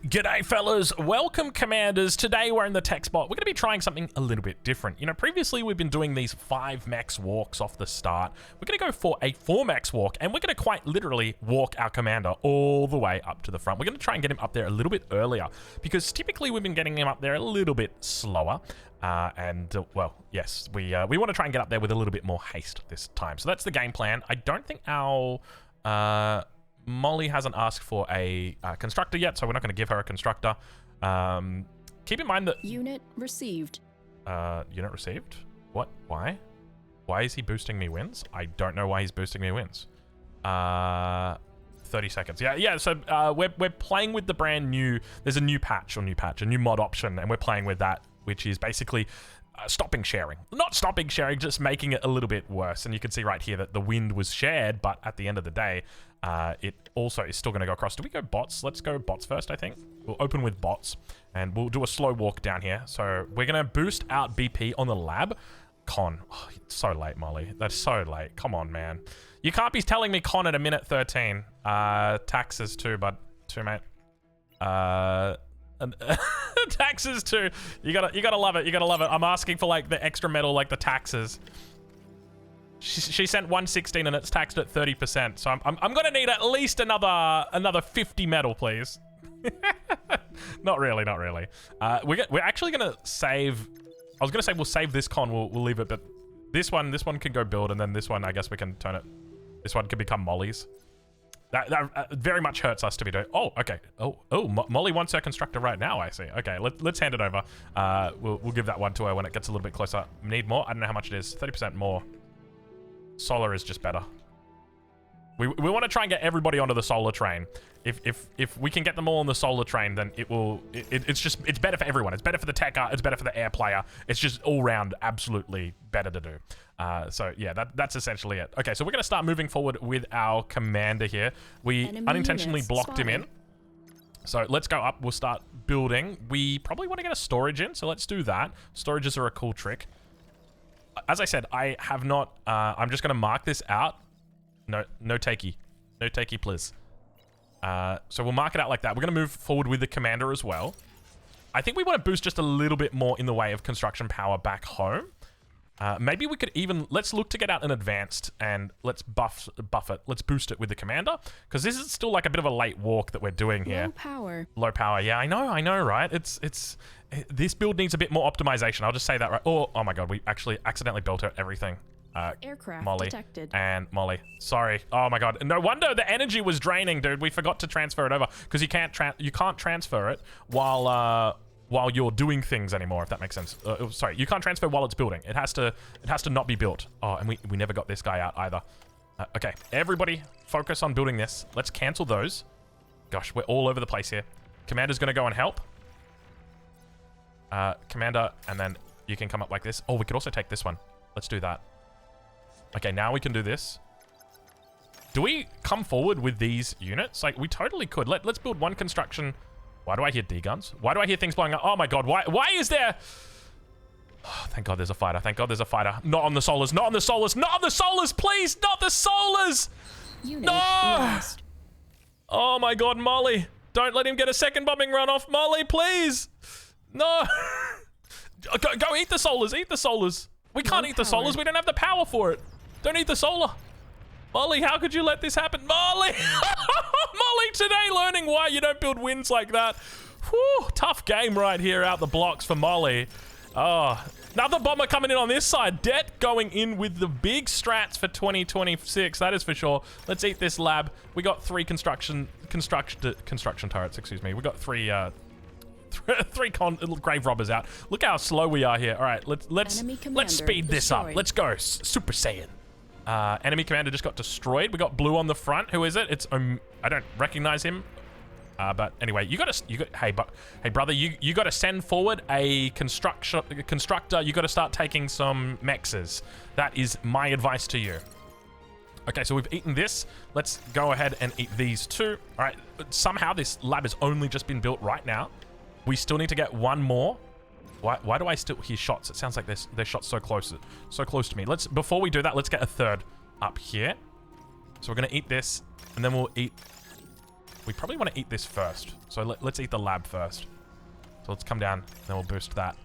G'day fellas, welcome commanders. Today we're in the tech spot. We're going to be trying something a little bit different. You know, previously we've been doing these 5 max walks off the start. We're going to go for a 4 max walk, and we're going to quite literally walk our commander all the way up to the front. We're going to try and get him up there a little bit earlier, because typically we've been getting him up there a little bit slower. Well, yes, we want to try and get up there with a little bit more haste this time. So that's the game plan. I don't think our... Molly hasn't asked for a constructor yet, so we're not going to give her a constructor. Keep in mind that... Unit received. Unit received? What? Why? Why is he boosting me wins? I don't know why he's boosting me wins. 30 seconds. Yeah, so we're playing with the brand new... There's a new patch, a new mod option, and we're playing with that, which is basically... stopping sharing. Not stopping sharing, just making it a little bit worse. And you can see right here that the wind was shared, but at the end of the day, it also is still going to go across. Do we go bots? Let's go bots first, I think. We'll open with bots, and we'll do a slow walk down here. So we're going to boost out BP on the lab. Con. Oh, it's so late, Molly. That's so late. Come on, man. You can't be telling me con at a minute 13. Taxes too, but too, mate. And taxes too. You gotta love it. You gotta love it. I'm asking for like the extra metal, like the taxes. She sent 116 and it's taxed at 30%. So I'm gonna need at least another 50 metal, please. Not really. We're actually gonna save. I was gonna say we'll save this con. We'll leave it, but this one can go build, and then this one I guess we can turn it. This one can become Molly's. That very much hurts us to be doing. Oh, okay. Molly wants her constructor right now, I see. Okay, let's hand it over. We'll give that one to her when it gets a little bit closer. Need more? I don't know how much it is. 30% more. Solar is just better. We want to try and get everybody onto the solar train. If we can get them all on the solar train, then it's better for everyone. It's better for the techer. It's better for the air player. It's just all round absolutely better to do. So yeah, that's essentially it. Okay, so we're gonna start moving forward with our commander here. We unintentionally blocked him in. So let's go up. We'll start building. We probably want to get a storage in, so let's do that. Storages are a cool trick. As I said, I have not. I'm just gonna mark this out. No takey, please. So we'll mark it out like that. We're going to move forward with the commander as well. I think we want to boost just a little bit more in the way of construction power back home. Maybe we could even... Let's look to get out an advanced and let's buff it. Let's boost it with the commander. Because this is still like a bit of a late walk that we're doing here. Low power. Yeah, I know, right? This build needs a bit more optimization. I'll just say that right. Oh my god, we actually accidentally built everything. Aircraft Molly detected. and Molly. Sorry. Oh my god. No wonder the energy was draining, dude. We forgot to transfer it over because you can't transfer it while you're doing things anymore. If that makes sense. Sorry, you can't transfer while it's building. It has to not be built. Oh, and we never got this guy out either. Okay, everybody, focus on building this. Let's cancel those. Gosh, we're all over the place here. Commander's gonna go and help. Commander, and then you can come up like this. Oh, we could also take this one. Let's do that. Okay, now we can do this. Do we come forward with these units? Like, we totally could. Let's build one construction. Why do I hear D-guns? Why do I hear things blowing up? Oh my god, why is there... Oh, thank god there's a fighter. Thank god there's a fighter. Not on the solars, not on the solars, not on the solars, please! Not the solars! Unit no! lost. Oh my god, Molly. Don't let him get a second bombing run off. Molly, please! No! Go eat the solars, eat the solars. We can't eat the solars, we don't have the power for it. Don't eat the solar. Molly, how could you let this happen? Molly! Molly today learning why you don't build wins like that. Whew, tough game right here out the blocks for Molly. Oh, another bomber coming in on this side. Det going in with the big strats for 2026, that is for sure. Let's eat this lab. We got 3 construction turrets, excuse me. We got 3 grave robbers out. Look how slow we are here. All right, let's speed this up. Let's go. Super Saiyan. Enemy commander just got destroyed. We got blue on the front. Who is it? It's I don't recognize him. But anyway, hey brother, you got to send forward a constructor. You got to start taking some mexes. That is my advice to you. Okay, so we've eaten this. Let's go ahead and eat these too. All right. Somehow this lab has only just been built right now. We still need to get one more. Why do I still hear shots? It sounds like they're shots so close to me. Before we do that, let's get a third up here. So we're gonna eat this, and then we'll eat we probably want to eat this first. So let's eat the lab first. So let's come down, then we'll boost that.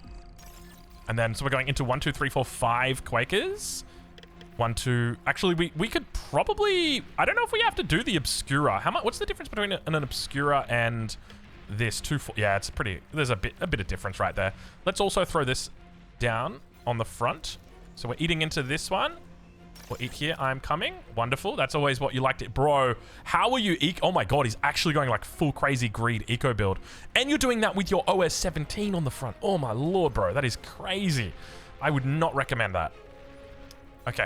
And then, so we're going into 1, 2, 3, 4, 5 Quakers. 1, 2... Actually, we could probably... I don't know if we have to do the Obscura. How much? What's the difference between an Obscura and this? 2, 4... Yeah, it's pretty... There's a bit of difference right there. Let's also throw this down on the front. So we're eating into this one. We'll eat here. I'm coming. Wonderful. That's always what you liked it. Bro, how are you Oh my god, he's actually going like full crazy greed eco build. And you're doing that with your OS 17 on the front. Oh my lord, bro. That is crazy. I would not recommend that. Okay.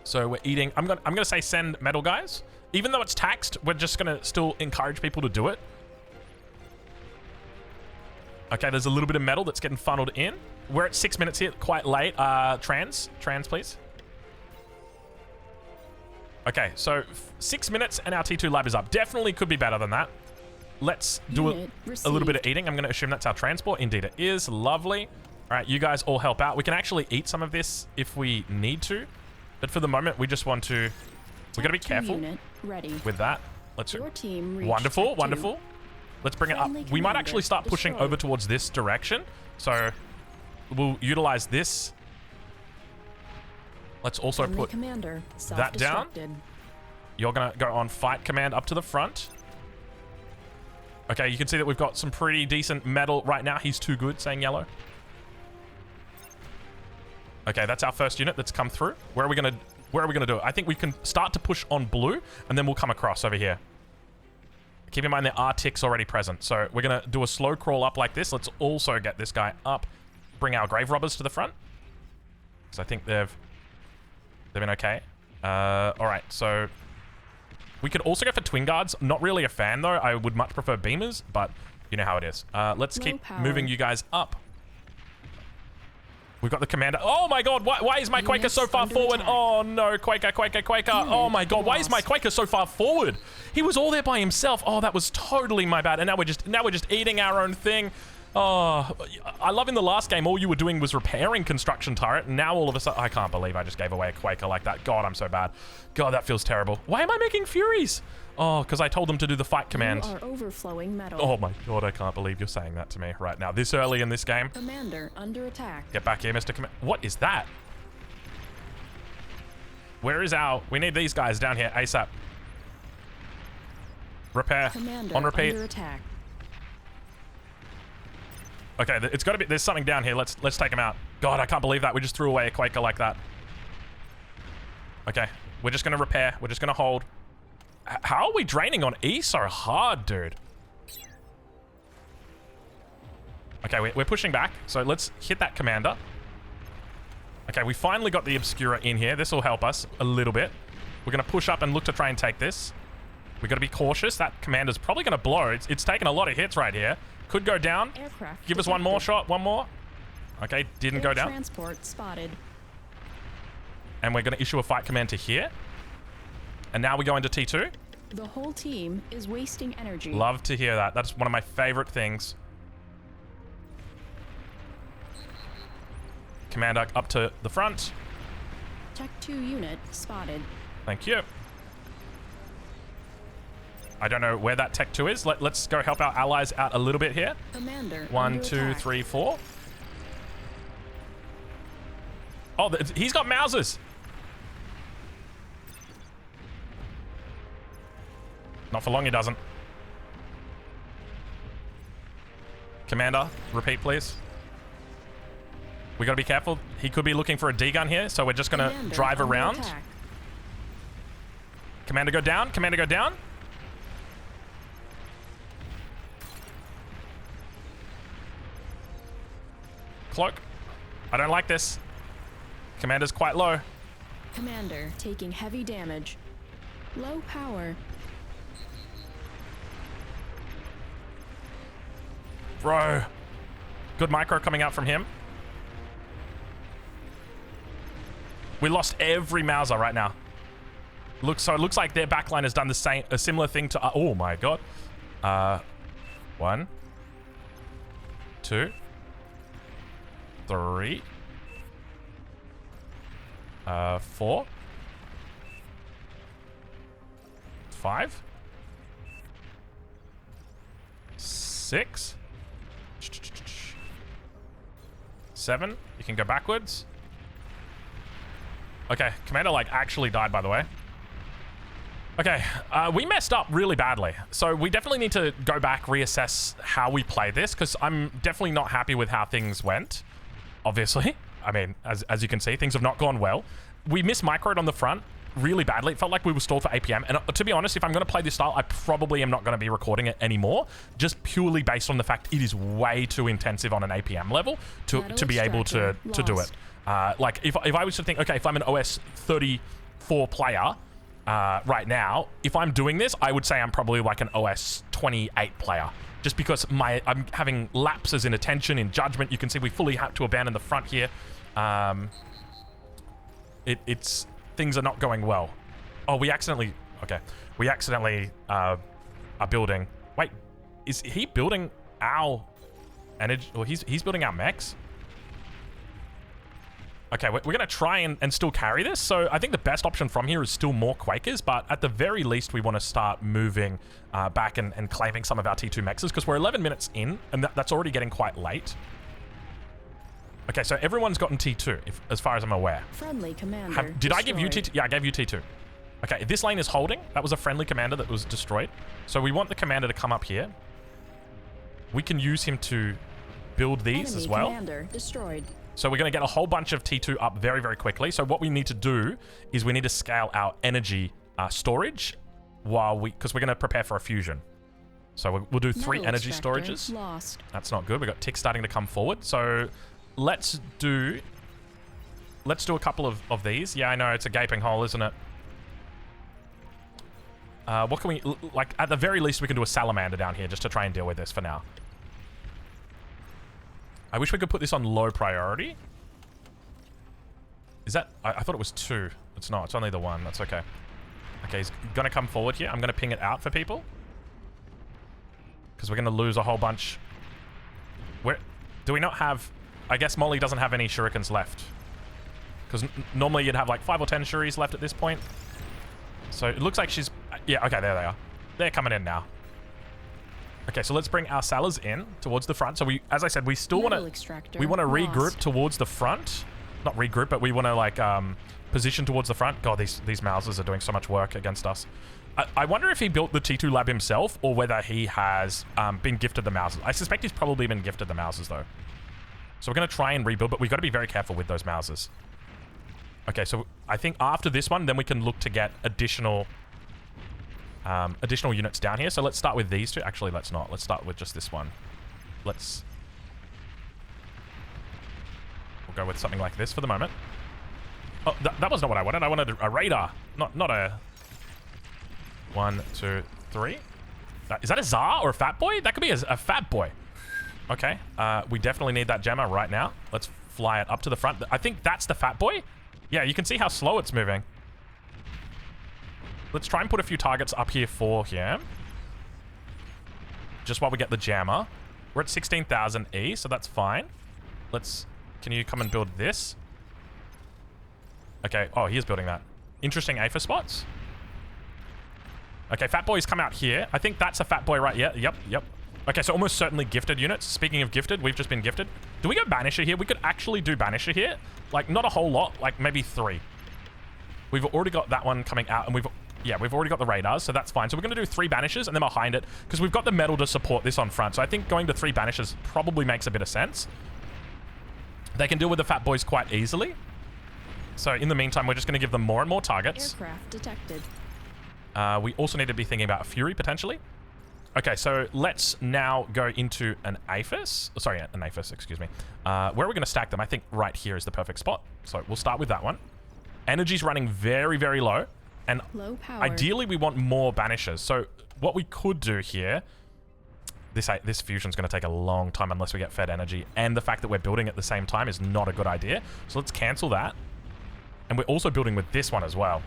So we're eating. I'm gonna say send metal, guys. Even though it's taxed, we're just gonna still encourage people to do it. Okay, there's a little bit of metal that's getting funneled in. We're at 6 minutes here, quite late. Trans, please. Okay, so 6 minutes and our T2 lab is up. Definitely could be better than that. Let's do a little bit of eating. I'm going to assume that's our transport. Indeed it is. Lovely. All right, you guys all help out. We can actually eat some of this if we need to. But for the moment, we just want to... We've got to be careful with that. Let's... Wonderful, wonderful. Let's bring it up. We might actually start pushing over towards this direction. So we'll utilize this. Let's also put that down. You're going to go on fight command up to the front. Okay, you can see that we've got some pretty decent metal right now. He's too good, saying yellow. Okay, that's our first unit that's come through. Where are we going to do it? I think we can start to push on blue, and then we'll come across over here. Keep in mind there are ticks already present. So we're going to do a slow crawl up like this. Let's also get this guy up. Bring our grave robbers to the front. Because I think they've been okay. All right, so we could also go for twin guards. Not really a fan, though. I would much prefer beamers, but you know how it is. Let's keep moving you guys up. We've got the commander. Oh my god, why is my Quaker so far forward? Oh no, Quaker. Oh my god, why is my Quaker so far forward? He was all there by himself. Oh, that was totally my bad. And now we're just eating our own thing. Oh, I love in the last game, all you were doing was repairing construction turret. And now all of a sudden, I can't believe I just gave away a Quaker like that. God, I'm so bad. God, that feels terrible. Why am I making Furies? Oh, because I told them to do the fight command. You are overflowing metal. Oh my god, I can't believe you're saying that to me right now. This early in this game. Commander under attack. Get back here, Mr. Commander. What is that? Where is our... We need these guys down here ASAP. Repair. Commander on repeat. under attack. Okay, it's got to be... There's something down here. Let's take him out. God, I can't believe that. We just threw away a Quaker like that. Okay, we're just going to repair. We're just going to hold. How are we draining on E so hard, dude? Okay, we're pushing back. So let's hit that commander. Okay, we finally got the Obscura in here. This will help us a little bit. We're going to push up and look to try and take this. We've got to be cautious. That commander's probably going to blow. It's taking a lot of hits right here. Could go down. Aircraft Give us one more shot. One more. Okay, didn't go down. Transport spotted. And we're going to issue a fight command to here. And now we go into T2. The whole team is wasting energy. Love to hear that. That's one of my favorite things. Commander up to the front. Tech 2 unit spotted. Thank you. I don't know where that Tech 2 is. Let's go help our allies out a little bit here. Commander 1, 2, 3, 4. Oh, he's got Mausers. Not for long, he doesn't. Commander, repeat, please. We gotta be careful. He could be looking for a D gun here, so we're just gonna drive around. Attack. Commander, go down. Commander, go down. Cloak. I don't like this. Commander's quite low. Commander taking heavy damage. Low power. Bro. Good micro coming out from him. We lost every Mauser right now. So it looks like their backline has done a similar thing to... oh my god. 1, 2, 3, 4, 5. 6. 7. You can go backwards. Okay, Commander, like, actually died, by the way. Okay, we messed up really badly. So we definitely need to go back, reassess how we play this, because I'm definitely not happy with how things went, obviously. I mean, as you can see, things have not gone well. We mismicroed on the front really badly. It felt like we were stalled for APM. And to be honest, if I'm going to play this style, I probably am not going to be recording it anymore, just purely based on the fact it is way too intensive on an APM level to be able to do it. Like, if I was to think, okay, if I'm an OS 34 player right now, if I'm doing this, I would say I'm probably like an OS 28 player. Just because I'm having lapses in attention, in judgment. You can see we fully had to abandon the front here. Things are not going well. Oh, we accidentally are building. Wait, is he building our energy? Or he's building our mechs? Okay, we're going to try and still carry this. So I think the best option from here is still more Quakers, but at the very least, we want to start moving back and claiming some of our T2 mechs, because we're 11 minutes in, and that's already getting quite late. Okay, so everyone's gotten T2, as far as I'm aware. Friendly commander Did I give you T2? Yeah, I gave you T2. Okay, this lane is holding. That was a friendly commander that was destroyed. So we want the commander to come up here. We can use him to build these as well. Commander destroyed. So we're going to get a whole bunch of T2 up very, very quickly. So what we need to do is we need to scale our energy storage because we're going to prepare for a fusion. So we'll do 3 energy storages. Lost. That's not good. We've got ticks starting to come forward. So let's do a couple of these. Yeah, I know it's a gaping hole, isn't it? What can we, like, at the very least we can do a salamander down here just to try and deal with this for now. I wish we could put this on low priority. Is that... I thought it was 2. It's not. It's only the 1. That's okay. Okay, he's going to come forward here. I'm going to ping it out for people. Because we're going to lose a whole bunch. Do we not have... I guess Molly doesn't have any shurikens left. Because normally you'd have like 5 or 10 shuris left at this point. So it looks like she's... Yeah, okay, there they are. They're coming in now. Okay, so let's bring our Salas in towards the front. So we, as I said, we still want to... We want to regroup towards the front. Not regroup, but we want to, like, position towards the front. God, these Mausers are doing so much work against us. I wonder if he built the T2 lab himself or whether he has been gifted the Mausers. I suspect he's probably been gifted the Mausers, though. So we're going to try and rebuild, but we've got to be very careful with those Mausers. Okay, so I think after this one, then we can look to get additional units down here. So let's start with these 2. Actually, let's not. Let's start with just this one. We'll go with something like this for the moment. Oh, that was not what I wanted. I wanted a radar, not a... 1, 2, 3. Is that a Tsar or a Fat Boy? That could be a Fat Boy. Okay, we definitely need that Gemma right now. Let's fly it up to the front. I think that's the Fat Boy. Yeah, you can see how slow it's moving. Let's try and put a few targets up here for him. Just while we get the jammer. We're at 16,000 E, so that's fine. Can you come and build this? Okay, oh, he is building that. Interesting AFA spots. Okay, Fat Boy's come out here. I think that's a Fat Boy right, yeah, yep. Okay, so almost certainly gifted units. Speaking of gifted, we've just been gifted. Do we go Banisher here? We could actually do Banisher here. Like, not a whole lot, like maybe 3. We've already got that one coming out, and we've already got the radars, so that's fine. So we're going to do 3 Banishers, and then behind it, because we've got the metal to support this on front. So I think going to 3 Banishers probably makes a bit of sense. They can deal with the Fat Boys quite easily. So in the meantime, we're just going to give them more and more targets. Aircraft detected. We also need to be thinking about a Fury, potentially. Okay, so let's now go into an APHIS. Sorry, an APHIS, excuse me. Where are we going to stack them? I think right here is the perfect spot. So we'll start with that one. Energy's running very, very low. And low power. Ideally, we want more Banishers. So what we could do here... This fusion's going to take a long time unless we get fed energy. And the fact that we're building at the same time is not a good idea. So let's cancel that. And we're also building with this one as well.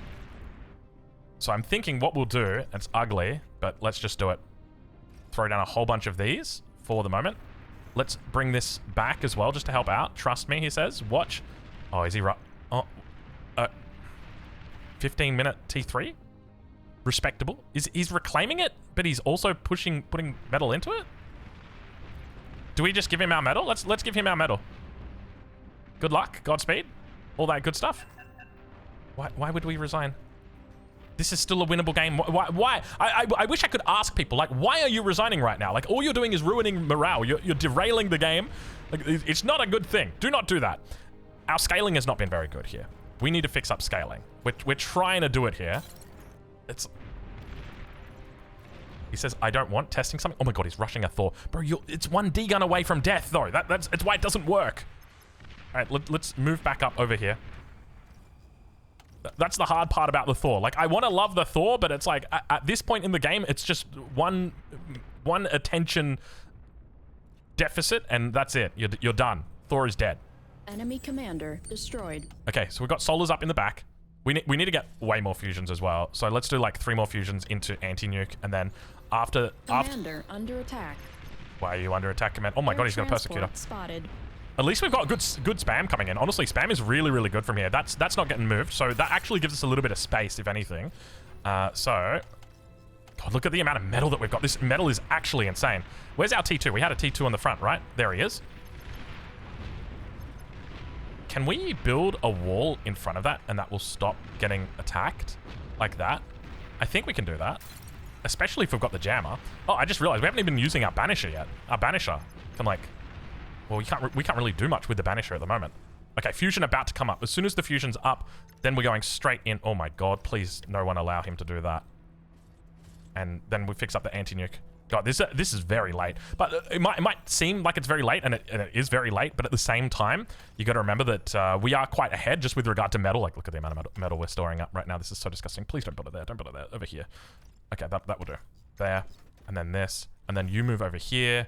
So I'm thinking what we'll do, and it's ugly, but let's just do it. Throw down a whole bunch of these for the moment. Let's bring this back as well just to help out. Trust me, he says. Watch. Oh, is he right? Oh, 15-minute T3? Respectable. He's reclaiming it, but he's also putting metal into it? Do we just give him our medal? Let's give him our medal. Good luck, Godspeed, all that good stuff. Why would we resign? This is still a winnable game. Why? I wish I could ask people, like, why are you resigning right now? Like, all you're doing is ruining morale. You're derailing the game. Like, it's not a good thing. Do not do that. Our scaling has not been very good here. We need to fix up scaling. We're trying to do it here. He says, I don't want testing something. Oh my god, he's rushing a Thor. Bro, it's one D gun away from death, though. That's why it doesn't work. All right, let's move back up over here. That's the hard part about the Thor. Like, I want to love the Thor, but it's like, at this point in the game, it's just one attention deficit, and that's it. You're done. Thor is dead. Enemy commander destroyed. Okay, so we've got solars up in the back. We need to get way more fusions as well. So let's do like 3 more fusions into anti-nuke, and then after... Commander under attack. Why are you under attack, Command? Oh my god, he's got a Persecutor. Spotted. At least we've got good spam coming in. Honestly, spam is really, really good from here. That's not getting moved, so that actually gives us a little bit of space, if anything. So... God, look at the amount of metal that we've got. This metal is actually insane. Where's our T2? We had a T2 on the front, right? There he is. Can we build a wall in front of that and that will stop getting attacked? Like that? I think we can do that. Especially if we've got the jammer. Oh, I just realized we haven't even been using our banisher yet. Our banisher can like... Well, we can't really do much with the banisher at the moment. Okay, fusion about to come up. As soon as the fusion's up, then we're going straight in. Oh my god, please no one allow him to do that. And then we fix up the anti-nuke. God, this is very late. But it might seem like it's very late, and it is very late, but at the same time, you got to remember that we are quite ahead just with regard to metal. Like, look at the amount of metal we're storing up right now. This is so disgusting. Please don't put it there. Don't put it there. Over here. Okay, that will do. There. And then this. And then you move over here,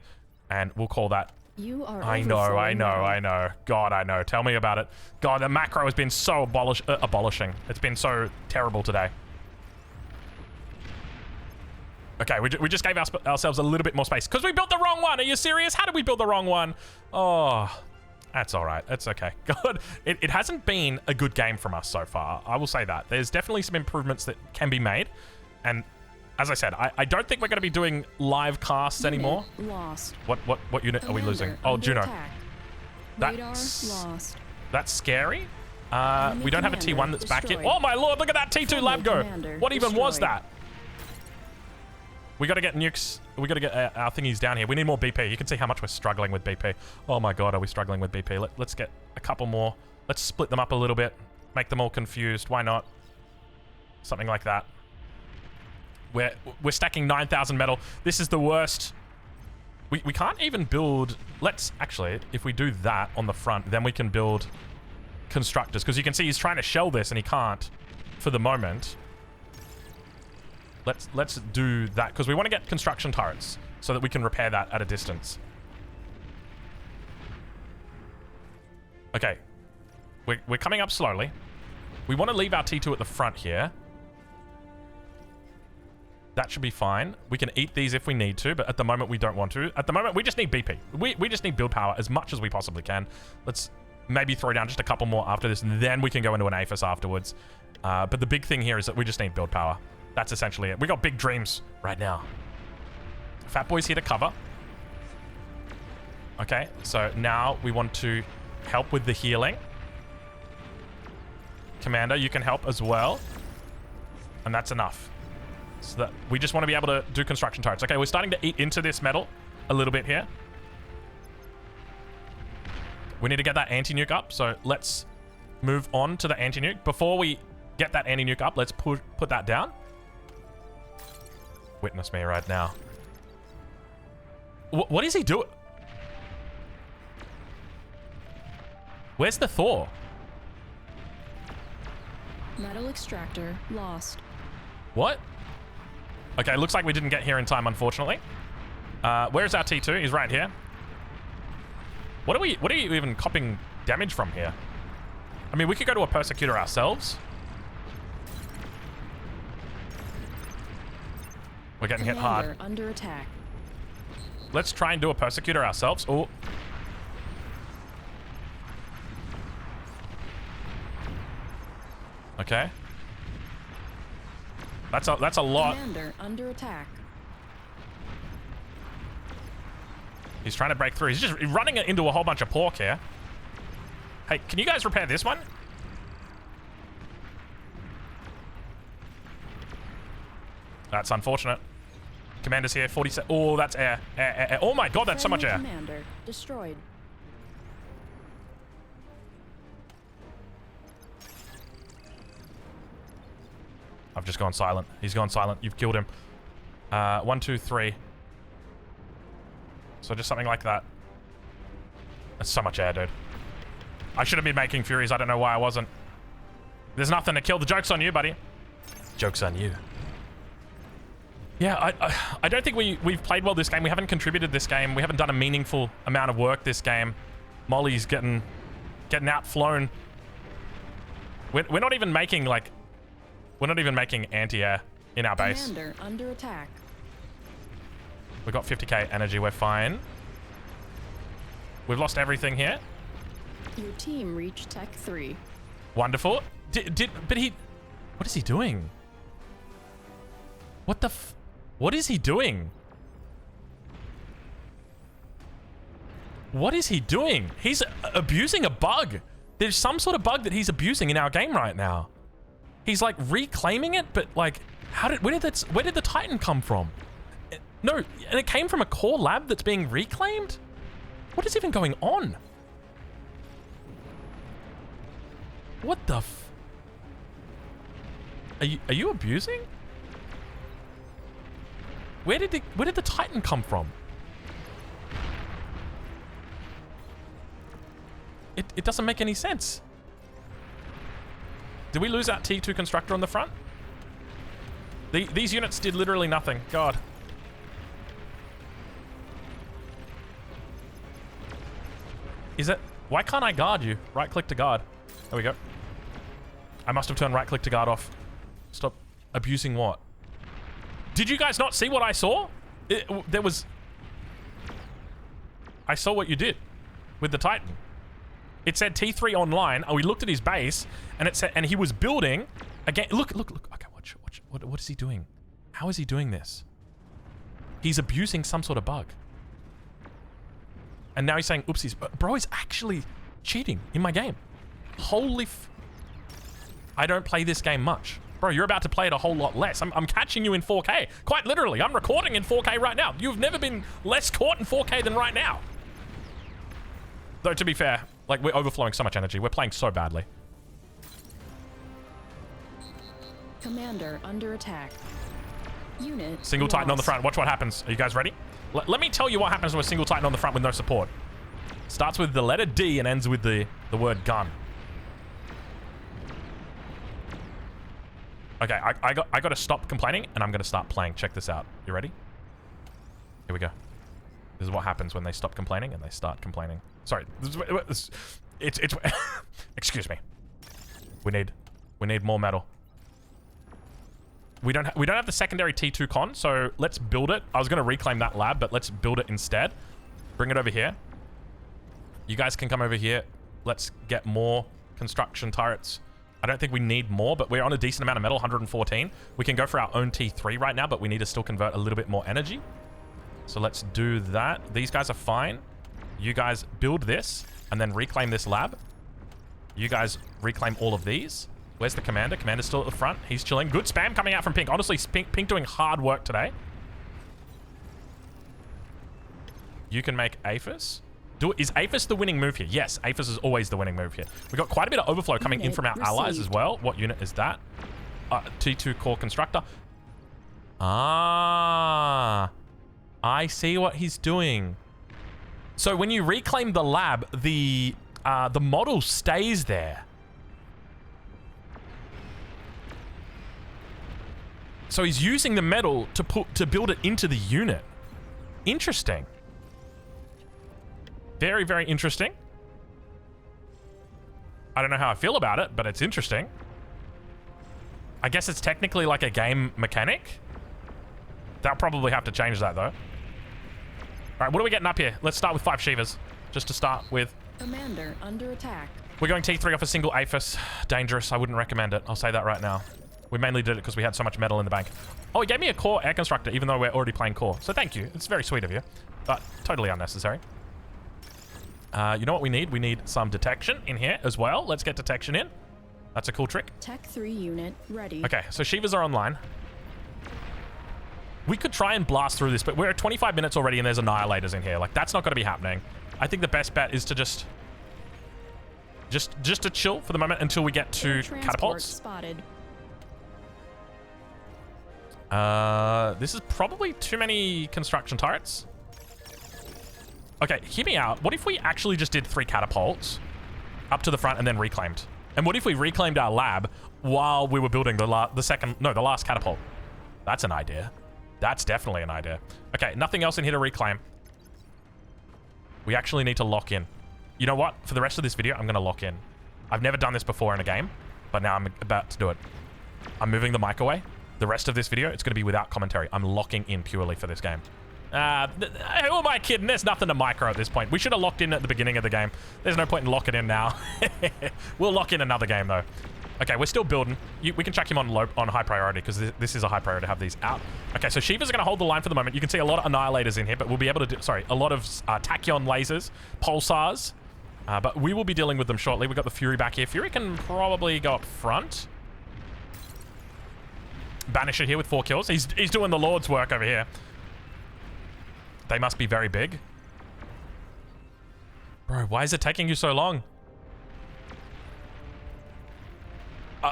and we'll call that... You are I know. God, I know. Tell me about it. God, the macro has been so abolishing. It's been so terrible today. Okay, we just gave ourselves a little bit more space because we built the wrong one. Are you serious? How did we build the wrong one? Oh, that's all right. That's okay. God, it hasn't been a good game from us so far. I will say that. There's definitely some improvements that can be made. And as I said, I don't think we're going to be doing live casts anymore. Lost. What unit are we losing? Oh, Juno. Attack. That's lost. That's scary. We don't have a T1 that's back yet. Oh my lord, look at that T2 lab go. What even was that? We got to get nukes. We got to get our thingies down here. We need more BP. You can see how much we're struggling with BP. Oh my god, are we struggling with BP? Let's get a couple more. Let's split them up a little bit. Make them all confused. Why not? Something like that. We're stacking 9,000 metal. This is the worst. We can't even build... Let's... Actually, if we do that on the front, then we can build constructors. Because you can see he's trying to shell this and he can't for the moment. Let's do that because we want to get construction turrets so that we can repair that at a distance. Okay. We're coming up slowly. We want to leave our T2 at the front here. That should be fine. We can eat these if we need to, but at the moment we don't want to. At the moment, we just need BP. We just need build power as much as we possibly can. Let's maybe throw down just a couple more after this, and then we can go into an APHIS afterwards. But the big thing here is that we just need build power. That's essentially it. We got big dreams right now. Fat Boy's here to cover. Okay, so now we want to help with the healing. Commander, you can help as well. And that's enough. So that we just want to be able to do construction turrets. Okay, we're starting to eat into this metal a little bit here. We need to get that anti-nuke up, so let's move on to the anti-nuke. Before we get that anti-nuke up, let's put that down. Witness me right now. What is he doing? Where's the Thor? Metal extractor lost. What? Okay, looks like we didn't get here in time, unfortunately. Where's our T2? He's right here. What are you even copying damage from here? I mean, we could go to a Persecutor ourselves. We're getting hit hard. Under attack. Let's try and do a Persecutor ourselves. Oh. Okay. That's a lot. Commander under attack. He's trying to break through. He's just running it into a whole bunch of pork here. Hey, can you guys repair this one? That's unfortunate. Commander's here, 47. Oh, that's air. Air. Oh my god, that's so much air. Commander destroyed. I've just gone silent. He's gone silent. You've killed him. 1, 2, 3. So just something like that. That's so much air, dude. I should have been making Furies. I don't know why I wasn't. There's nothing to kill. The joke's on you, buddy. Joke's on you. Yeah, I don't think we've played well this game. We haven't contributed this game. We haven't done a meaningful amount of work this game. Molly's getting outflown. We're not even making, like... We're not even making anti-air in our base. Commander under attack. We've got 50k energy. We're fine. We've lost everything here. Your team reached Tech 3. Wonderful. But he... What is he doing? What the What is he doing? What is he doing? He's abusing a bug. There's some sort of bug that he's abusing in our game right now. He's like reclaiming it, but like, where did the Titan come from? No, and it came from a core lab that's being reclaimed? What is even going on? What the Are you abusing? Where did the Titan come from? It doesn't make any sense. Did we lose that T2 constructor on the front? These units did literally nothing. God. Is it... Why can't I guard you? Right click to guard. There we go. I must have turned right click to guard off. Stop abusing what? Did you guys not see what I saw? There was... I saw what you did with the Titan. It said T3 online. Oh, we looked at his base, and it said, and he was building again. Look. Okay, watch. What is he doing? How is he doing this? He's abusing some sort of bug. And now he's saying oopsies. Bro is actually cheating in my game. Holy I don't play this game much. Bro, you're about to play it a whole lot less. I'm catching you in 4K. Quite literally, I'm recording in 4K right now. You've never been less caught in 4K than right now. Though, to be fair, like, we're overflowing so much energy. We're playing so badly. Commander under attack. Unit Single Titan on the lost. front. Watch what happens. Are you guys ready? Let me tell you what happens with a single Titan on the front with no support. Starts with the letter D and ends with the word gun. Okay, I got to stop complaining and I'm going to start playing. Check this out. You ready? Here we go. This is what happens when they stop complaining and they start complaining. Sorry. It's excuse me. We need more metal. We don't have the secondary T2 con, so let's build it. I was going to reclaim that lab, but let's build it instead. Bring it over here. You guys can come over here. Let's get more construction turrets. I don't think we need more, but we're on a decent amount of metal, 114. We can go for our own T3 right now, but we need to still convert a little bit more energy. So let's do that. These guys are fine. You guys build this and then reclaim this lab. You guys reclaim all of these. Where's the commander? Commander's still at the front. He's chilling. Good spam coming out from Pink. Honestly, Pink doing hard work today. You can make Aphis. Is Aphis the winning move here? Yes, Aphis is always the winning move here. We've got quite a bit of overflow coming in from our allies as well. What unit is that? T2 core constructor. Ah, I see what he's doing. So when you reclaim the lab, the model stays there. So he's using the metal to build it into the unit. Interesting. Very, very interesting. I don't know how I feel about it, but it's interesting. I guess it's technically like a game mechanic. They'll probably have to change that, though. All right, what are we getting up here? Let's start with 5 Shivas, just to start with. Commander under attack. We're going T3 off a single Aphis. Dangerous. I wouldn't recommend it. I'll say that right now. We mainly did it because we had so much metal in the bank. Oh, he gave me a core air constructor, even though we're already playing core. So thank you. It's very sweet of you, but totally unnecessary. You know what we need? We need some detection in here as well. Let's get detection in. That's a cool trick. Tech 3 unit ready. Okay, so Shivas are online. We could try and blast through this, but we're at 25 minutes already and there's annihilators in here. Like, that's not going to be happening. I think the best bet is to just to chill for the moment until we get to catapults. Spotted. This is probably too many construction turrets. Okay, hear me out. What if we actually just did 3 catapults up to the front and then reclaimed? And what if we reclaimed our lab while we were building the last catapult? That's an idea. That's definitely an idea. Okay, nothing else in here to reclaim. We actually need to lock in. You know what? For the rest of this video, I'm going to lock in. I've never done this before in a game, but now I'm about to do it. I'm moving the mic away. The rest of this video, it's going to be without commentary. I'm locking in purely for this game. Who am I kidding? There's nothing to micro at this point. We should have locked in at the beginning of the game. There's no point in locking in now. We'll lock in another game, though. Okay, we're still building. We can chuck him on high priority because this is a high priority to have these out. Okay, so Shivas are going to hold the line for the moment. You can see a lot of annihilators in here, but we'll be able to do... Sorry, a lot of tachyon lasers, pulsars. But we will be dealing with them shortly. We've got the Fury back here. Fury can probably go up front. Banisher here with 4 kills. He's doing the Lord's work over here. They must be very big. Bro, why is it taking you so long?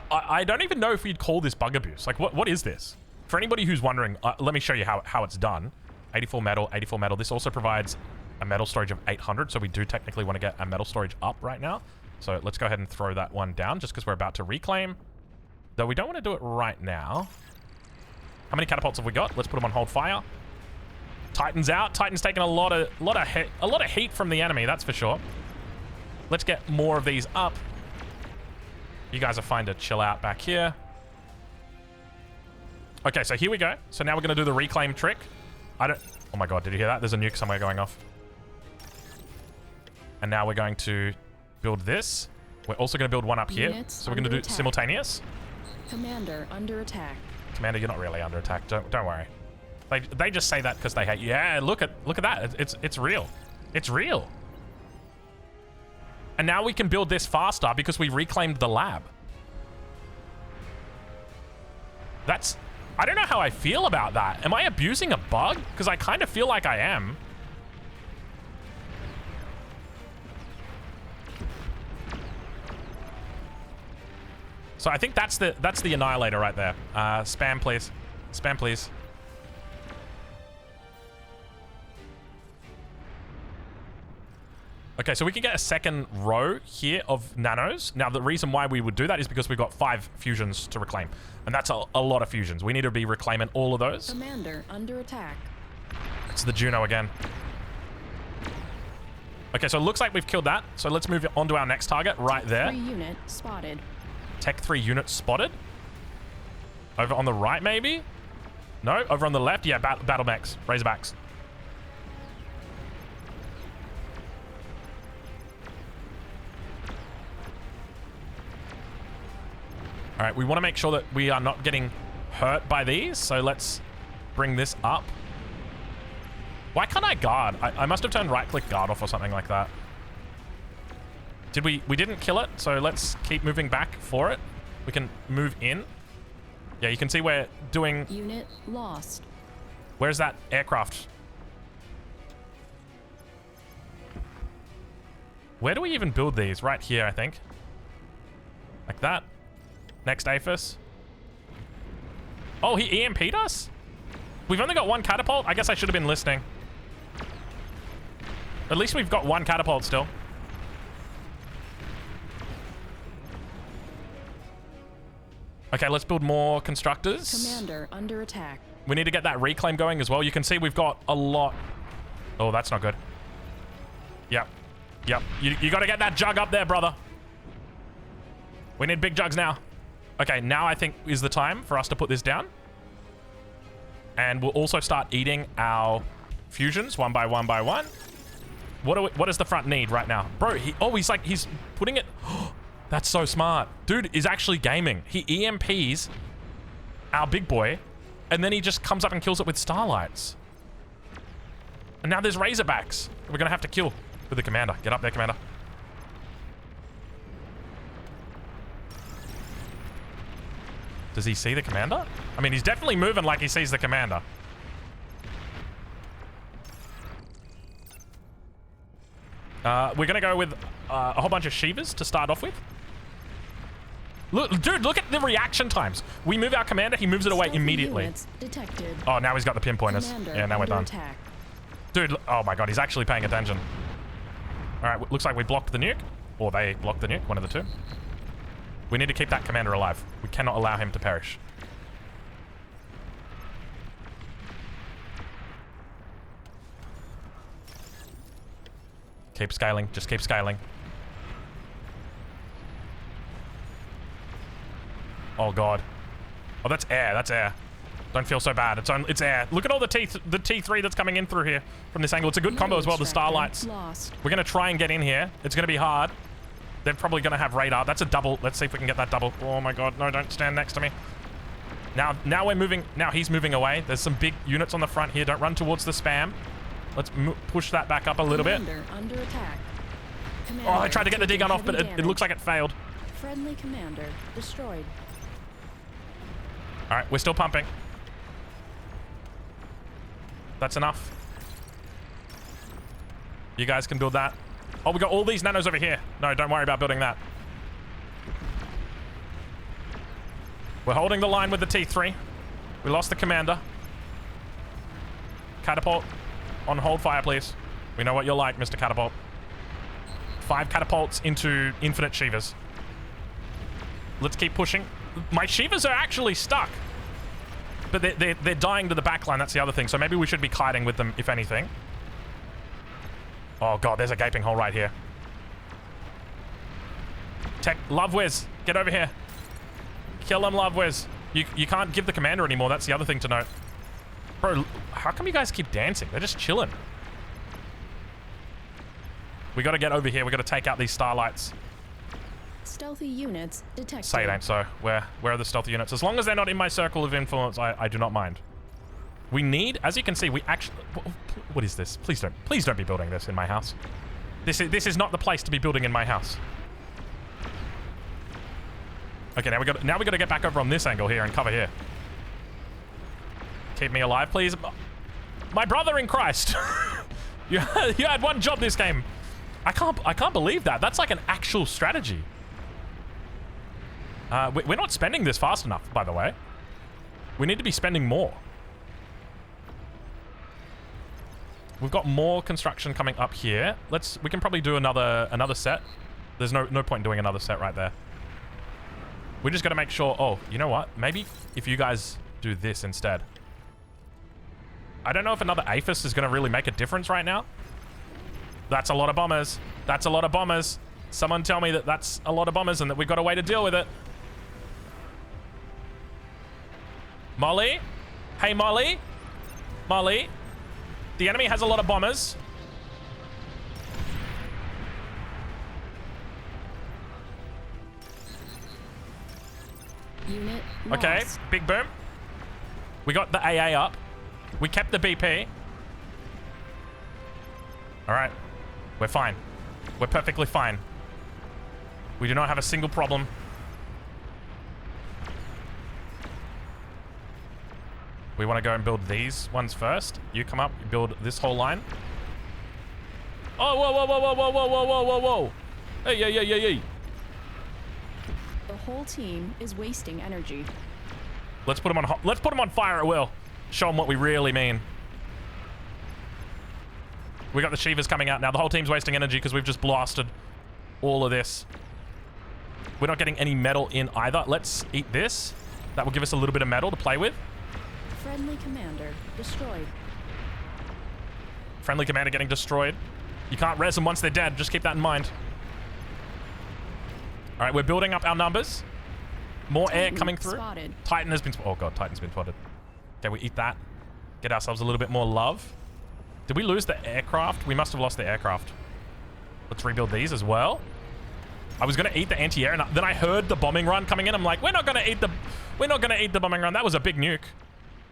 I don't even know if we'd call this bug abuse. Like, what is this? For anybody who's wondering, let me show you how it's done. 84 metal, 84 metal. This also provides a metal storage of 800, so we do technically want to get a metal storage up right now. So let's go ahead and throw that one down just because we're about to reclaim. Though we don't want to do it right now. How many catapults have we got? Let's put them on hold fire. Titan's out. Titan's taking a lot of heat from the enemy, that's for sure. Let's get more of these up. You guys are fine to chill out back here. Okay, so here we go. So now we're going to do the reclaim trick. Oh my god, did you hear that? There's a nuke somewhere going off. And now we're going to build this. We're also going to build one up here. Units So we're going to do attack. simultaneous. Commander under attack. Commander, you're not really under attack. Don't worry. They just say that because they hate you. Yeah, look at that. It's real. It's real. And now we can build this faster because we reclaimed the lab. I don't know how I feel about that. Am I abusing a bug? Because I kind of feel like I am. So I think that's the annihilator right there. Spam, please. Spam, please. Okay, so we can get a second row here of nanos. Now, the reason why we would do that is because we've got 5 fusions to reclaim. And that's a lot of fusions. We need to be reclaiming all of those. Commander under attack. It's the Juno again. Okay, so it looks like we've killed that. So let's move on to our next target right there. 3 unit spotted. Tech 3 unit spotted. Over on the right, maybe? No, over on the left. Yeah, battle mechs, Razorbacks. All right, we want to make sure that we are not getting hurt by these, so let's bring this up. Why can't I guard? I must have turned right-click guard off or something like that. Did we didn't kill it, so let's keep moving back for it. We can move in. Yeah, you can see we're doing... Unit lost. Where's that aircraft? Where do we even build these? Right here, I think. Like that. Next APHIS. Oh, he EMP'd us? We've only got 1 catapult? I guess I should have been listening. At least we've got 1 catapult still. Okay, let's build more constructors. Commander under attack. We need to get that reclaim going as well. You can see we've got a lot. Oh, that's not good. Yep. Yep. You got to get that jug up there, brother. We need big jugs now. Okay, now I think is the time for us to put this down. And we'll also start eating our fusions one by one by one. What does the front need right now? Bro, he's putting it... That's so smart. Dude is actually gaming. He EMPs our big boy, and then he just comes up and kills it with starlights. And now there's Razorbacks. We're gonna have to kill with the commander. Get up there, commander. Does he see the commander? I mean, he's definitely moving like he sees the commander. We're gonna go with a whole bunch of Shivas to start off with. Look, dude, look at the reaction times. We move our commander, he moves it away immediately. Detected. Oh, now he's got the pinpointers. Commander Yeah, now we're done. attack. Dude, oh my god, he's actually paying attention. All right, looks like we blocked the nuke. Or they blocked the nuke, one of the two. We need to keep that commander alive. We cannot allow him to perish. Keep scaling, just keep scaling. Oh god. Oh, that's air, that's air. Don't feel so bad, it's air. Look at all the T3 that's coming in through here from this angle. It's a good combo as well, the starlights. Lost. We're gonna try and get in here. It's gonna be hard. They're probably gonna have radar. That's a double. Let's see if we can get that double. Oh my god, no, don't stand next to me. Now we're moving, now he's moving away. There's some big units on the front here. Don't run towards the spam. Let's push that back up a little bit. Under attack. Oh, I tried to get the D gun off, but it looks like it failed. Friendly commander destroyed. All right, we're still pumping. That's enough. You guys can build that. Oh, we got all these nanos over here. No, don't worry about building that. We're holding the line with the T3. We lost the commander. Catapult. On hold fire, please. We know what you're like, Mr. Catapult. 5 catapults into infinite Shivas. Let's keep pushing. My Shivas are actually stuck. But they're dying to the backline, that's the other thing. So maybe we should be kiting with them, if anything. Oh god, there's a gaping hole right here. Tech, Lovewiz, get over here. Kill him, Lovewiz. You can't give the commander anymore, that's the other thing to note. Bro, how come you guys keep dancing? They're just chilling. We gotta get over here, we gotta take out these starlights. Stealthy units detected. Say it ain't so. Where are the stealthy units? As long as they're not in my circle of influence, I do not mind. We need, as you can see, we actually... What is this? Please don't be building this in my house. This is not the place to be building in my house. Okay, now we got to get back over on this angle here and cover here. Keep me alive, please. My brother in Christ. you had one job this game. I can't believe that. That's like an actual strategy. We're not spending this fast enough, by the way. We need to be spending more. We've got more construction coming up here. We can probably do another set. There's no point in doing another set right there. We just got to make sure. Oh, you know what? Maybe if you guys do this instead. I don't know if another APHIS is going to really make a difference right now. That's a lot of bombers. That's a lot of bombers. Someone tell me that that's a lot of bombers and that we've got a way to deal with it. Molly? Hey, Molly? Molly? The enemy has a lot of bombers. Unit okay, lost. big boom. We got the AA up. We kept the BP. All right, we're fine. We're perfectly fine. We do not have a single problem. We want to go and build these ones first. You come up, you build this whole line. Oh, whoa, whoa, whoa, whoa, whoa, whoa, whoa, whoa, whoa, whoa. Hey, yeah, yeah, yeah, yeah. The whole team is wasting energy. Let's put them on fire at will. Show them what we really mean. We got the Shivas coming out now. The whole team's wasting energy because we've just blasted all of this. We're not getting any metal in either. Let's eat this. That will give us a little bit of metal to play with. Friendly commander destroyed. Friendly commander getting destroyed. You can't res them once they're dead. Just keep that in mind. All right, we're building up our numbers. More Titan air coming through. Spotted. Titan has been... Oh, God. Titan's been spotted. Okay, we eat that. Get ourselves a little bit more love. Did we lose the aircraft? We must have lost the aircraft. Let's rebuild these as well. I was gonna eat the anti-air, and then I heard the bombing run coming in. I'm like, we're not gonna eat the bombing run. That was a big nuke.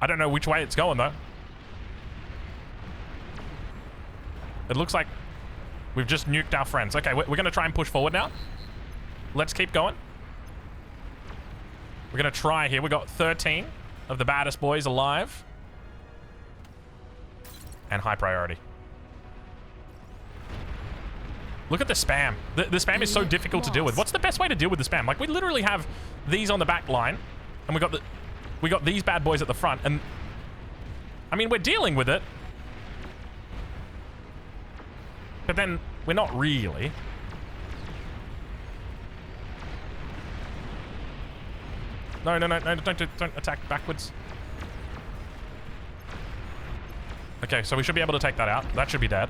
I don't know which way it's going though. It looks like we've just nuked our friends. Okay, we're gonna try and push forward now. Let's keep going. We're gonna try here. We got 13 of the baddest boys alive. And high priority. Look at the spam. The spam is so difficult to deal with. What's the best way to deal with the spam? Like, we literally have these on the back line, and we got these bad boys at the front, and I mean, we're dealing with it, but then we're not really. No, don't attack backwards. Okay, so we should be able to take that out. That should be dead.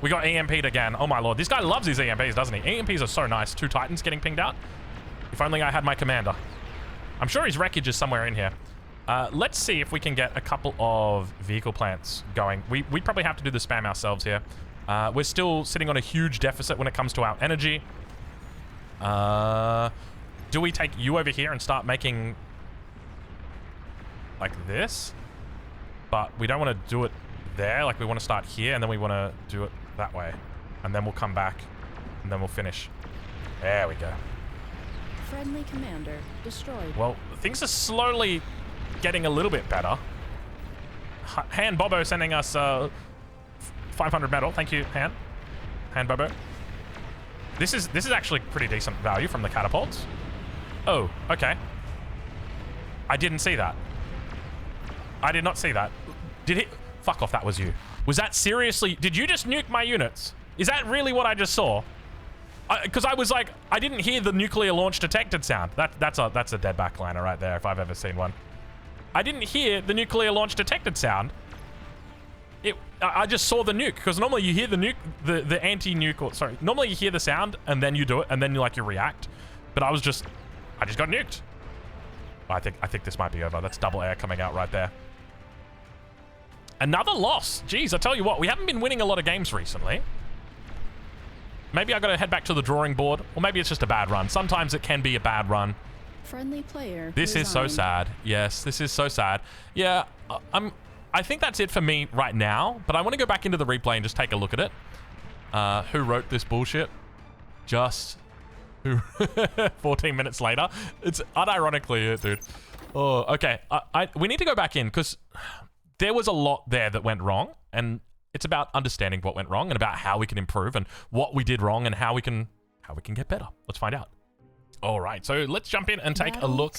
We got EMP'd again. Oh my lord. This guy loves his EMPs, doesn't he? EMPs are so nice. 2 Titans getting pinged out. If only I had my commander. I'm sure his wreckage is somewhere in here. Let's see if we can get a couple of vehicle plants going. We probably have to do the spam ourselves here. We're still sitting on a huge deficit when it comes to our energy. Do we take you over here and start making like this? But we don't want to do it there. Like, we want to start here, and then we want to do it that way. And then we'll come back, and then we'll finish. There we go. Friendly commander destroyed. Well, things are slowly getting a little bit better. Han Bobo sending us 500 metal. Thank you, Han Bobo. This is actually pretty decent value from the catapults. Oh, okay. I didn't see that. I did not see that. Did he? Fuck off, that was you. Was that seriously? Did you just nuke my units? Is that really what I just saw? Because I was like, I didn't hear the nuclear launch detected sound. That's a dead backliner right there, if I've ever seen one. I didn't hear the nuclear launch detected sound. I just saw the nuke, because normally you hear the nuke, the anti-nuke, or sorry, normally you hear the sound and then you do it and then you react. But I just got nuked. I think this might be over. That's double air coming out right there. Another loss. Jeez, I tell you what, we haven't been winning a lot of games recently. Maybe I gotta head back to the drawing board, or maybe it's just a bad run. Sometimes it can be a bad run. Friendly player. This is so sad. Yes, this is so sad. Yeah, I think that's it for me right now, but I want to go back into the replay and just take a look at it. Who wrote this bullshit? Just 14 minutes later. It's unironically it, dude. Oh, okay. We need to go back in, because there was a lot there that went wrong, and it's about understanding what went wrong and about how we can improve and what we did wrong and how we can get better. Let's find out. All right, so let's jump in and take a look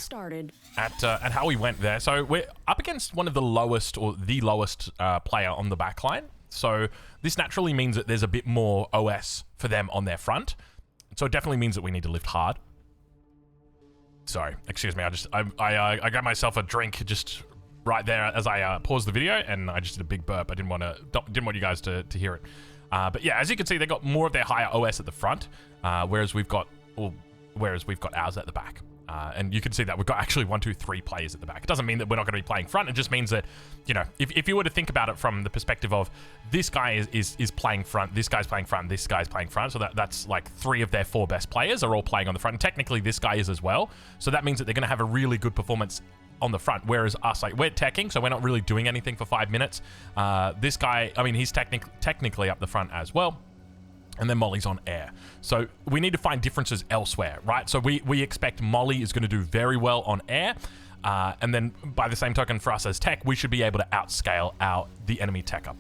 at how we went there. So we're up against one of the lowest, or the lowest player on the back line. So this naturally means that there's a bit more OS for them on their front. So it definitely means that we need to lift hard. Sorry, excuse me. I got myself a drink just right there as I paused the video, and I just did a big burp. I didn't want you guys to hear it. But yeah, as you can see, they got more of their higher OS at the front, whereas we've got ours at the back. And you can see that we've got actually 1, 2, 3 players at the back. It doesn't mean that we're not going to be playing front. It just means that, you know, if you were to think about it from the perspective of this guy is playing front, this guy's playing front, this guy's playing front. So that's like 3 of their 4 best players are all playing on the front. And technically this guy is as well. So that means that they're going to have a really good performance on the front, whereas us, like, we're teching, so we're not really doing anything for 5 minutes. This guy, I mean, he's technically up the front as well. And then Molly's on air. So we need to find differences elsewhere, right? So we expect Molly is going to do very well on air. And then by the same token, for us as tech, we should be able to outscale the enemy techer.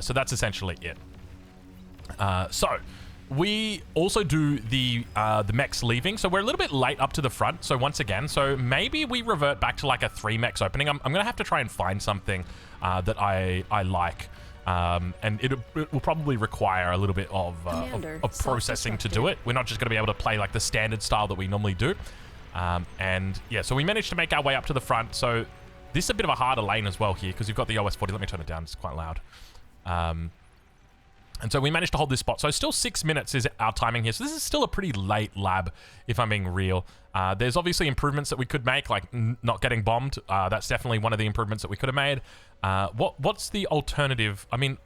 So that's essentially it. So we also do the mechs leaving. So we're a little bit late up to the front. So once again, so maybe we revert back to like a 3 mechs opening. I'm going to have to try and find something that I like. And it will probably require a little bit of processing to do it. We're not just going to be able to play like the standard style that we normally do. And yeah, so we managed to make our way up to the front. So this is a bit of a harder lane as well here, because you've got the OS 40. Let me turn it down. It's quite loud. And so we managed to hold this spot. So still 6 minutes is our timing here. So this is still a pretty late lab, if I'm being real. There's obviously improvements that we could make, like not getting bombed. That's definitely one of the improvements that we could have made. What's the alternative? I mean,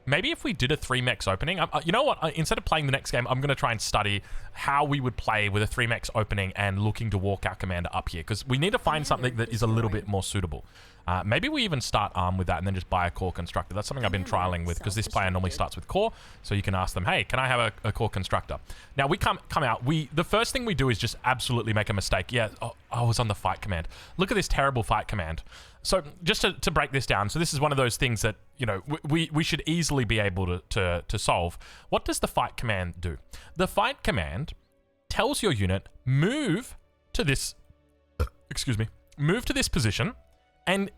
maybe if we did a 3-mex opening, you know what? Instead of playing the next game, I'm going to try and study how we would play with a 3-mex opening and looking to walk our commander up here, because we need to find something that is a little bit more suitable. Maybe we even start armed with that and then just buy a core constructor. That's something I've been trialing with, because this player normally starts with core, so you can ask them, hey, can I have a core constructor? Now, we come out. The first thing we do is just absolutely make a mistake. Yeah, I was on the fight command. Look at this terrible fight command. So just to break this down, so this is one of those things that, you know, we should easily be able to solve. What does the fight command do? The fight command tells your unit, move to this, move to this position, and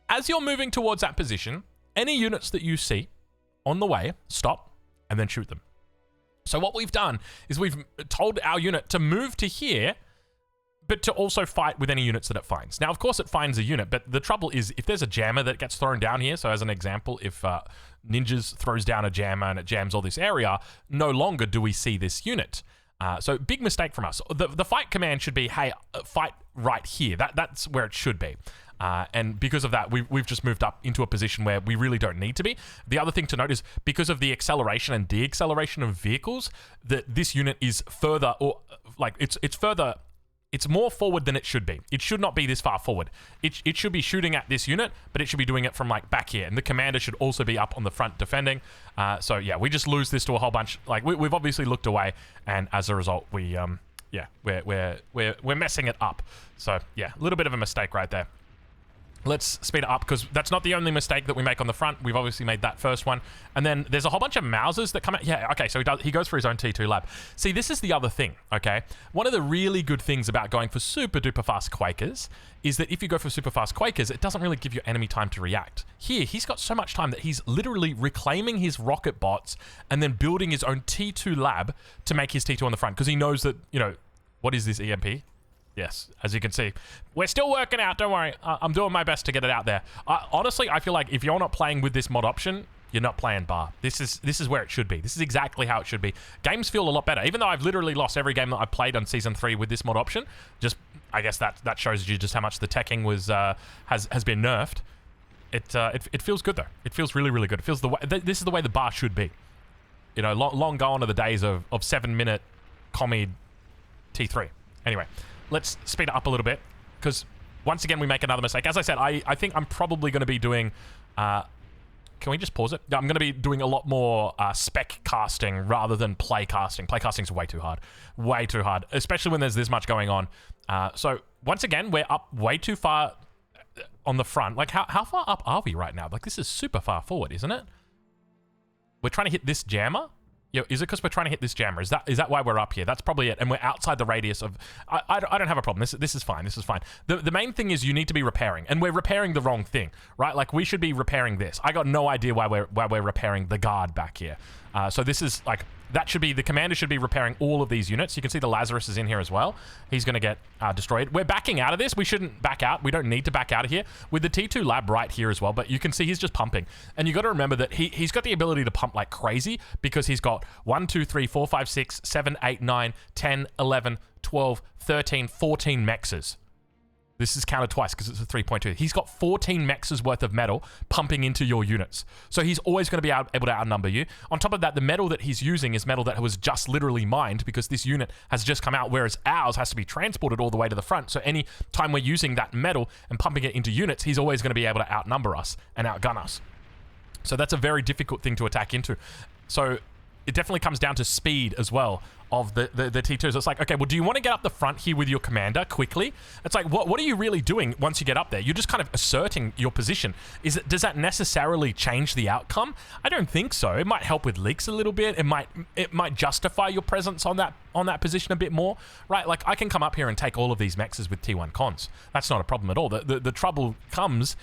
as you're moving towards that position, any units that you see on the way, stop and then shoot them. So what we've done is we've told our unit to move to here, but to also fight with any units that it finds. Now, of course, it finds a unit, but the trouble is if there's a jammer that gets thrown down here, so as an example, if Ninjas throws down a jammer and it jams all this area, no longer do we see this unit. So big mistake from us. The fight command should be, hey, fight right here. That's where it should be. And because of that, we've just moved up into a position where we really don't need to be. The other thing to note is because of the acceleration and deacceleration of vehicles, that this unit is further, or like it's further. It's more forward than it should be. It should not be this far forward. It should be shooting at this unit, but it should be doing it from like back here. And the commander should also be up on the front defending. So yeah, we just lose this to a whole bunch. Like we've obviously looked away, and as a result, we're messing it up. So yeah, a little bit of a mistake right there. Let's speed it up, because that's not the only mistake that we make on the front. We've obviously made that first one. And then there's a whole bunch of Mausers that come out. Yeah, okay, so he goes for his own T2 lab. See, this is the other thing, okay? One of the really good things about going for super duper fast Quakers is that if you go for super fast Quakers, it doesn't really give your enemy time to react. Here, he's got so much time that he's literally reclaiming his rocket bots and then building his own T2 lab to make his T2 on the front, because he knows that, you know, what is this EMP? Yes, as you can see, we're still working out. Don't worry. I'm doing my best to get it out there. Honestly, I feel like if you're not playing with this mod option, you're not playing bar. This is where it should be. This is exactly how it should be. Games feel a lot better. Even though I've literally lost every game that I've played on Season 3 with this mod option, just, I guess that shows you just how much the teching was has been nerfed. It feels good, though. It feels really, really good. It feels the way, this is the way the bar should be. You know, long gone are the days of 7-minute commie T3. Anyway. Let's speed it up a little bit, because once again, we make another mistake. As I said, I think I'm probably going to be doing... can we just pause it? I'm going to be doing a lot more spec casting rather than play casting. Play casting is way too hard. Way too hard, especially when there's this much going on. So, once again, we're up way too far on the front. Like, how far up are we right now? Like, this is super far forward, isn't it? We're trying to hit this jammer? Yo, is it because we're trying to hit this jammer? Is that why we're up here? That's probably it. And we're outside the radius of... I don't have a problem. This is fine. This is fine. The main thing is you need to be repairing. And we're repairing the wrong thing, right? Like, we should be repairing this. I got no idea why we're repairing the guard back here. So this is, like... That should be... The commander should be repairing all of these units. You can see the Lazarus is in here as well. He's going to get destroyed. We're backing out of this. We shouldn't back out. We don't need to back out of here. With the T2 lab right here as well. But you can see he's just pumping. And you got to remember that he's got the ability to pump like crazy, because he's got 1, 2, 3, 4, 5, 6, 7, 8, 9, 10, 11, 12, 13, 14 mexes. This is counted twice because it's a 3.2. He's got 14 mexes worth of metal pumping into your units. So he's always going to be able to outnumber you. On top of that, the metal that he's using is metal that was just literally mined, because this unit has just come out, whereas ours has to be transported all the way to the front. So any time we're using that metal and pumping it into units, he's always going to be able to outnumber us and outgun us. So that's a very difficult thing to attack into. So it definitely comes down to speed as well of the T2s. It's like, okay, well, do you want to get up the front here with your commander quickly? It's like, what are you really doing once you get up there? You're just kind of asserting your position. Does that necessarily change the outcome? I don't think so. It might help with leaks a little bit. It might justify your presence on that position a bit more, right? Like, I can come up here and take all of these mexes with T1 cons. That's not a problem at all. The trouble comes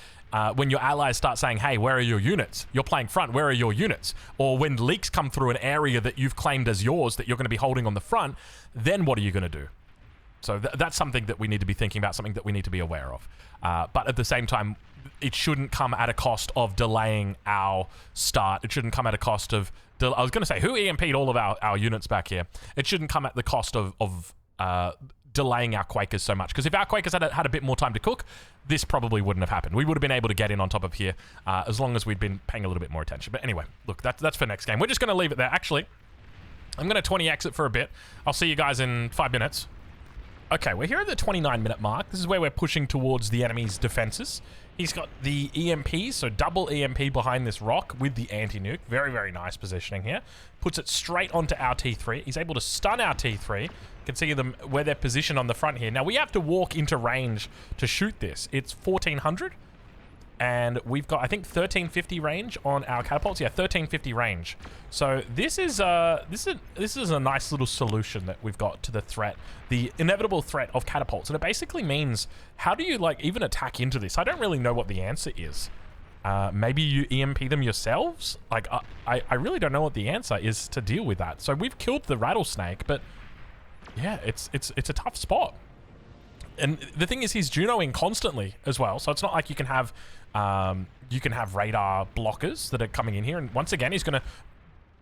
when your allies start saying, hey, where are your units? You're playing front, where are your units? Or when leaks come through an area that you've claimed as yours that you're going to be holding on the front, then what are you going to do? So that's something that we need to be thinking about, something that we need to be aware of. But at the same time, it shouldn't come at a cost of delaying our start. It shouldn't come at a cost of... I was going to say, who EMP'd all of our units back here? It shouldn't come at the cost of delaying our Quakers so much. Because if our Quakers had a bit more time to cook, this probably wouldn't have happened. We would have been able to get in on top of here as long as we'd been paying a little bit more attention. But anyway, look, that's for next game. We're just going to leave it there. Actually, I'm going to 20 exit for a bit. I'll see you guys in 5 minutes. Okay, we're here at the 29-minute mark. This is where we're pushing towards the enemy's defenses. He's got the EMP, so double EMP behind this rock with the anti-nuke. Very, very nice positioning here. Puts it straight onto our T3. He's able to stun our T3. You can see them where they're positioned on the front here. Now, we have to walk into range to shoot this. It's 1400. And we've got, I think, 1350 range on our catapults. Yeah, 1350 range. So this is a nice little solution that we've got to the threat, the inevitable threat of catapults. And it basically means, how do you like even attack into this? I don't really know what the answer is. Maybe you EMP them yourselves? Like, I really don't know what the answer is to deal with that. So we've killed the rattlesnake, but yeah, it's a tough spot. And the thing is, he's Junoing constantly as well, so it's not like you can have radar blockers that are coming in here. And once again, he's going to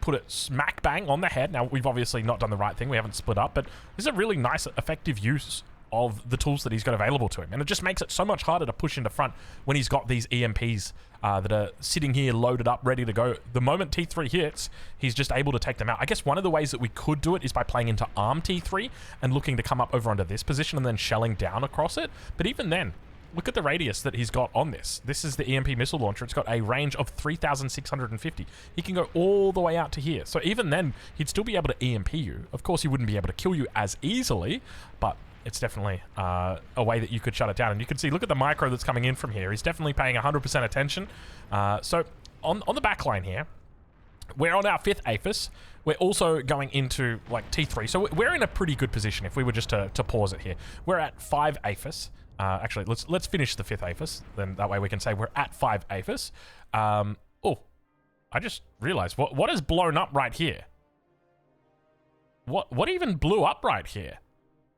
put it smack bang on the head. Now, we've obviously not done the right thing. We haven't split up, but this is a really nice, effective use of the tools that he's got available to him. And it just makes it so much harder to push into front when he's got these EMPs that are sitting here loaded up, ready to go. The moment T3 hits, he's just able to take them out. I guess one of the ways that we could do it is by playing into arm T3 and looking to come up over onto this position and then shelling down across it. But even then, look at the radius that he's got on this. This is the EMP missile launcher. It's got a range of 3,650. He can go all the way out to here. So even then, he'd still be able to EMP you. Of course, he wouldn't be able to kill you as easily, but it's definitely a way that you could shut it down. And you can see, look at the micro that's coming in from here. He's definitely paying 100% attention. So on the back line here, we're on our 5th APHIS. We're also going into like T3. So we're in a pretty good position if we were just to pause it here. We're at 5 APHIS. Actually, let's finish the 5th APHIS. Then that way we can say we're at 5 APHIS. Oh, I just realized what has blown up right here? What even blew up right here?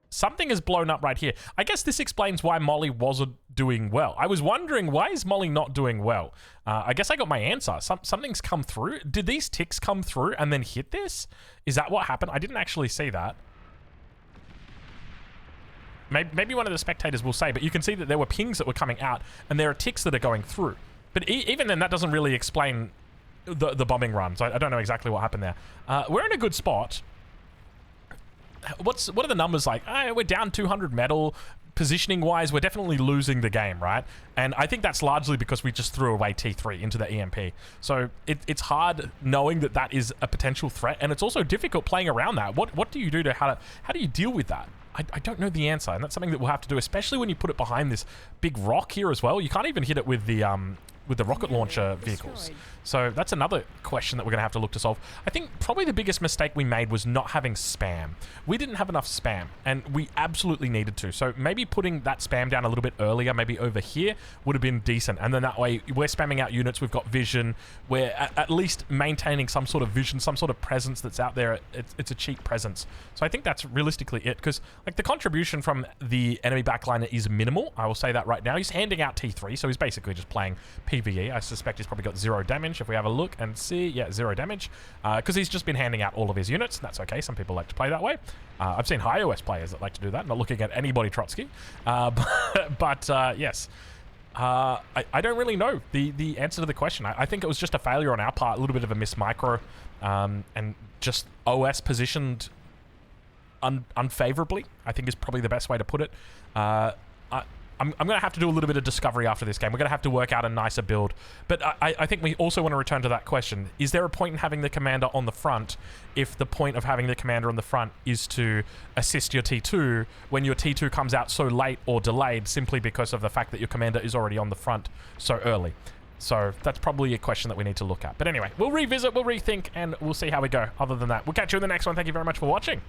Something has blown up right here. I guess this explains why Molly wasn't doing well. I was wondering, why is Molly not doing well? I guess I got my answer. Something's come through. Did these ticks come through and then hit this? Is that what happened? I didn't actually see that. Maybe one of the spectators will say, but you can see that there were pings that were coming out and there are ticks that are going through. But even then, that doesn't really explain the bombing run. So I don't know exactly what happened there. We're in a good spot. What are the numbers like? We're down 200 metal. Positioning wise, we're definitely losing the game, right? And I think that's largely because we just threw away T3 into the EMP. So it's hard knowing that is a potential threat, and it's also difficult playing around that. What do you do how do you deal with that? I don't know the answer, and that's something that we'll have to do, especially when you put it behind this big rock here as well. You can't even hit it with the rocket launcher vehicles. So that's another question that we're going to have to look to solve. I think probably the biggest mistake we made was not having spam. We didn't have enough spam, and we absolutely needed to. So maybe putting that spam down a little bit earlier, maybe over here, would have been decent. And then that way, we're spamming out units, we've got vision, we're at least maintaining some sort of vision, some sort of presence that's out there. It's a cheap presence. So I think that's realistically it, because like the contribution from the enemy backliner is minimal. I will say that right now. He's handing out T3, so he's basically just playing PvE. I suspect he's probably got 0 damage. If we have a look and see, yeah, 0 damage, because he's just been handing out all of his units. That's okay. Some people like to play that way. I've seen high OS players that like to do that. Not looking at anybody Trotsky, but yes. I don't really know the answer to the question. I think it was just a failure on our part, a little bit of a miss micro, and just OS positioned unfavorably, I think is probably the best way to put it. I'm going to have to do a little bit of discovery after this game. We're going to have to work out a nicer build. But I think we also want to return to that question. Is there a point in having the commander on the front if the point of having the commander on the front is to assist your T2 when your T2 comes out so late or delayed simply because of the fact that your commander is already on the front so early? So that's probably a question that we need to look at. But anyway, we'll revisit, we'll rethink, and we'll see how we go. Other than that, we'll catch you in the next one. Thank you very much for watching.